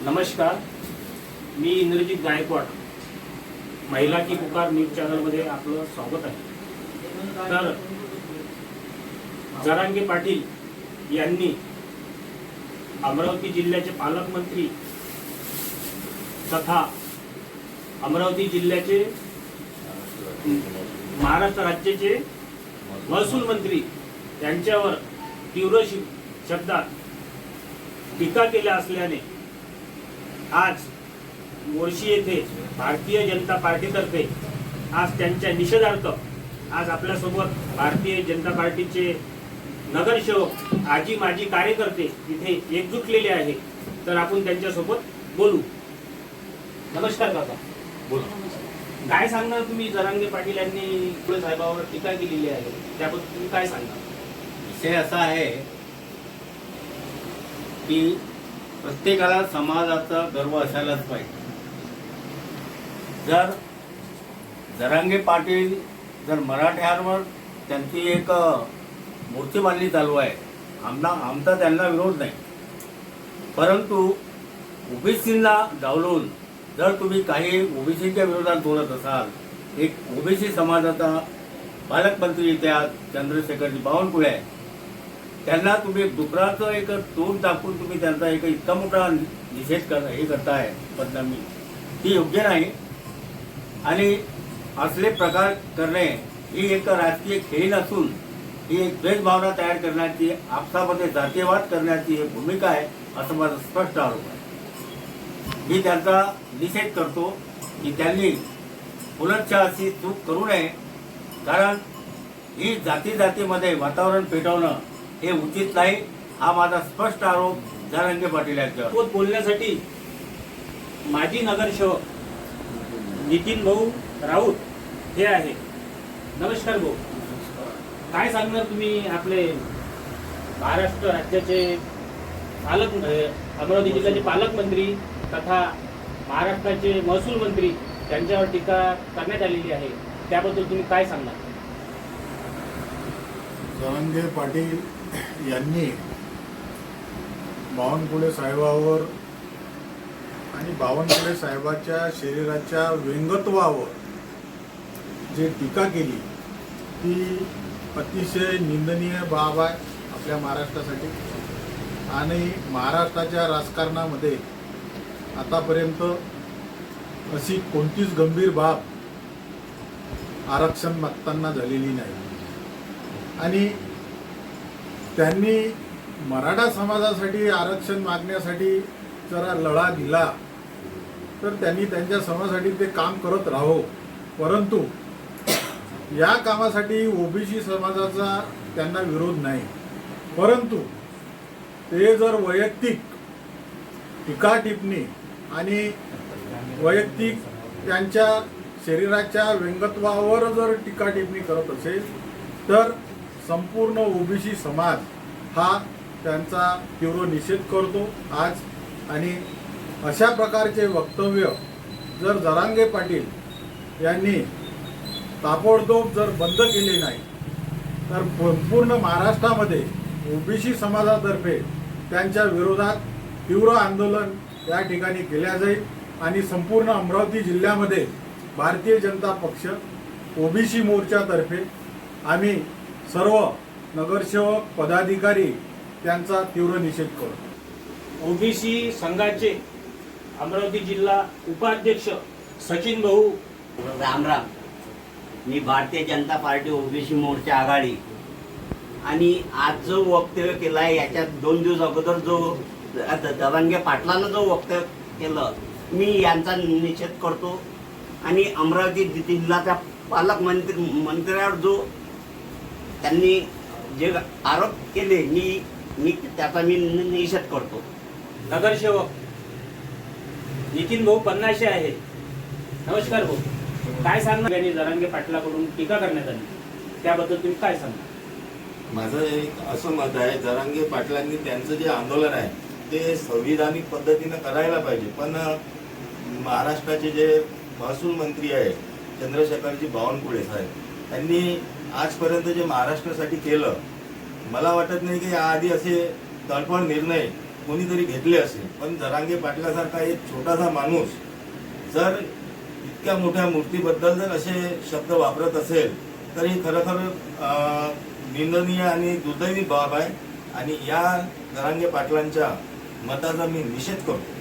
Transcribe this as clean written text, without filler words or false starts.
नमस्कार, मी इंद्रजित गायकवाड, महिला की पुकार न्यूज चॅनलमध्ये आपलं स्वागत आहे। तर जरांगे पाटील यांनी अमरावती जिल्ह्याचे पालकमंत्री तथा अमरावती जिल्ह्याचे महाराष्ट्र राज्याचे महसूल मंत्री यांच्यावर तीव्र शब्दात टीका केल्या असल्याने आज मोर्शी येथे भारतीय जनता पार्टीतर्फे आज त्यांच्या निषेधार्थ आज आपल्यासोबत भारतीय जनता पार्टीचे नगरसेवक आजी माजी कार्यकर्ते इथे एकजुटलेले आहे। तर आपण त्यांच्यासोबत बोलू। नमस्कार काका, बोला। काय सांगणार तुम्ही? जरांगे पाटील यांनी पुढे साहेबांवर टीका केलेली आहे, त्याबद्दल तुम्ही काय सांगणार? विषय असा आहे की प्रत्येकाला समाजाचा गर्व असायलाच पाहिजे। जर जरांगे पाटील जर मराठ्यांवर त्यांची एक मोर्चेबांधणी चालू आहे, आमचा त्यांना विरोध नाही, परंतु ओबीसींना डावलून जर तुम्ही काही ओबीसीच्या विरोधात बोलत असाल, एक ओबीसी समाजाचा पालकमंत्री त्या चंद्रशेखरजी बावनकुळे आहे, त्यांना तुम्ही डुकराचं एक तोंड दाखवून तुम्ही त्यांचा एक इतका मोठा निषेध करताय बदनामी, ती योग्य नाही। आणि असले प्रकार करणे ही एक राजकीय खेळ नसून ही एक द्वेषभावना तयार करण्याची, आपसामध्ये जातीयवाद करण्याची एक भूमिका आहे, असं माझा स्पष्ट आरोप आहे। मी त्यांचा निषेध करतो की त्यांनी पुनश्च अशी चूक करू नये, कारण ही जातीमध्ये वातावरण पेटवणं हे उचित नाही, हा माझा स्पष्ट आरोप जरांगे पाटील यांच्यावर। बोलण्यासाठी माजी नगरसेवक नितीन भाऊ राऊत हे आहे। नमस्कार भाऊ, काय सांगणार तुम्ही? आपले महाराष्ट्र राज्याचे अमरावती जिल्ह्याचे पालकमंत्री तथा महाराष्ट्राचे महसूल मंत्री त्यांच्यावर टीका करण्यात आलेली आहे, त्याबद्दल तुम्ही काय सांगणार? जरांगे पाटील यांनी बावनकुळे साहेबावर आणि बावनकुळे साहेबाच्या शरीराच्या व्यंगत्वावर जे टीका केली ती अतिशय निंदनीय बाब आहे आपल्या महाराष्ट्रासाठी। आणि महाराष्ट्राच्या राजकारणामध्ये आतापर्यंत अशी कोणतीच गंभीर बाब आरक्षण मागताना झालेली नाही। आणि त्यांनी मराठा समाजासाठी आरक्षण मागण्यासाठी जरा लढा दिला तर त्यांनी त्यांच्या समाजासाठी ते काम करत राहो, परंतु या कामासाठी ओबीसी समाजाचा त्यांना विरोध नाही। परंतु ते जर वैयक्तिक टीका टिप्पणी आणि वैयक्तिक त्यांच्या शरीराच्या व्यंगत्वावर जर टीका टिप्पणी करत असेल तर संपूर्ण ओबीसी समाज हा त्यांचा तीव्र निषेध करतो आज। आणि अशा प्रकारचे वक्तव्य जर जरांगे पाटील यांनी ताबडतोब जर बंद केले नाही तर संपूर्ण महाराष्ट्रामध्ये ओबीसी समाजातर्फे त्यांच्या विरोधात तीव्र आंदोलन या ठिकाणी केल्या जाईल। आणि संपूर्ण अमरावती जिल्ह्यामध्ये भारतीय जनता पक्ष ओबीसी मोर्चातर्फे आम्ही सर्व नगरसेवक पदाधिकारी त्यांचा तीव्र निषेध करू। ओबीसी संघाचे अमरावती जिल्हा उपाध्यक्ष सचिन भाऊ राम राम। मी भारतीय जनता पार्टी ओबीसी मोर्चा आघाडी आणि आज जो वक्तव्य केला आहे याच्यात 2 दिवस अगोदर जो जरांगे पाटलानं जो वक्तव्य केलं, मी यांचा निषेध करतो। आणि अमरावती जिल्ह्याच्या पालकमंत्र्यावर जो त्यांनी जे आरोप केले मी त्याचा निषेध करतो। नगरसेवक नितीन भाऊ पन्नाशे आहे। नमस्कार भाऊ, काय सांगणार? यांनी जरांगे पाटलाकडून टीका करण्यात आली, त्याबद्दल तुम्ही काय सांगणार? माझं एक असं मत आहे, जरांगे पाटलांनी त्यांचं जे आंदोलन आहे ते संविधानिक पद्धतीनं करायला पाहिजे, पण महाराष्ट्राचे जे महसूल मंत्री आहे चंद्रशेखरजी बावनकुळे साहेब, त्यांनी आजपर्यंत जे महाराष्ट्रासाठी केलं, मला वाटत नाही की याआधी असे तडफड निर्णय कोणीतरी घेतले असेल, पण जरांगे पाटलासारखा एक छोटासा माणूस जर इतक्या मोठ्या मूर्तीबद्दल जर असे शब्द वापरत असेल तर ही खरोखर निंदनीय आणि दुर्दैवी बाब आहे आणि या जरांगे पाटलांच्या मताचा मी निषेध करतो.